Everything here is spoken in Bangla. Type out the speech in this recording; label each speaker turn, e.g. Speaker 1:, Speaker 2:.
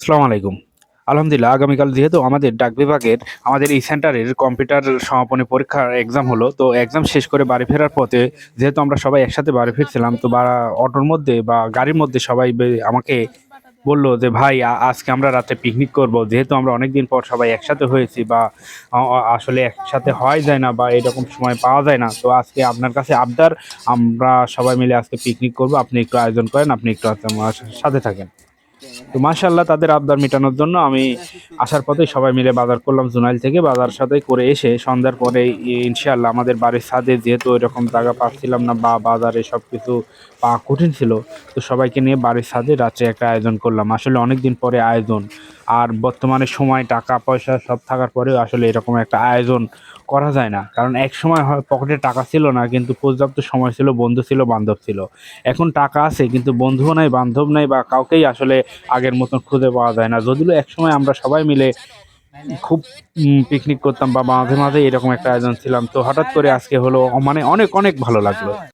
Speaker 1: আসসালামু আলাইকুম। আলহামদুলিল্লাহ আগামীকাল যেহেতু আমাদের ডাক বিভাগের আমাদের এই সেন্টারের কম্পিউটার সমাপনী পরীক্ষার এক্সাম হলো। তো এক্সাম শেষ করে বাড়ি ফেরার পথে যেহেতু আমরা সবাই একসাথে বাড়ি ফিরছিলাম তো অটোর মধ্যে বা গাড়ির মধ্যে সবাই আমাকে বলল যে, "ভাই আজকে আমরা রাতে পিকনিক করব।" যেহেতু আমরা অনেকদিন পর সবাই একসাথে হয়েছি বা আসলে একসাথে হওয়াই যায় না বা এরকম সময় পাওয়া যায় না। তো আজকে আপনার কাছে আবদার, আমরা সবাই মিলে আজকে পিকনিক করব। আপনি একটু আয়োজন করেন, আপনি একটু আমার সাথে থাকেন। তো মাশাআল্লাহ তাদের আবদার মেটানোর জন্য আমি আসার পথেই সবাই মিলে বাজার করলাম জুনাইল থেকে। বাজার সাথে করে এসে সন্ধ্যার পরে ইনশাআল্লাহ আমাদের বাড়ির ছাদে যেহেতু ওইরকম জায়গা পাচ্ছিলাম না বা বাজারে সবকিছু পাওয়া কঠিন ছিল। তো সবাইকে নিয়ে বাড়ির ছাদে রাত্রে একটা আয়োজন করলাম। আসলে অনেকদিন পরে আয়োজন। আর বর্তমানে সময় টাকা-পয়সা সব থাকার পরেও আসলে এরকম একটা আয়োজন করা যায় না। কারণ একসময় পকেটে টাকা ছিল না কিন্তু পর্যাপ্ত সময় ছিল, বন্ধু ছিল, বান্ধব ছিল। এখন টাকা আছে কিন্তু বন্ধুও নাই, বান্ধব নাই বা কাউকেই আসলে আগের মতন খুঁজে পাওয়া যায় না। যদিও একসময় আমরা সবাই মিলে খুব পিকনিক করতাম বা মাঝে, মাঝে এরকম একটা আয়োজন ছিলাম। তো হঠাৎ করে আজকে হলো মানে অনেক, অনেক ভালো লাগলো।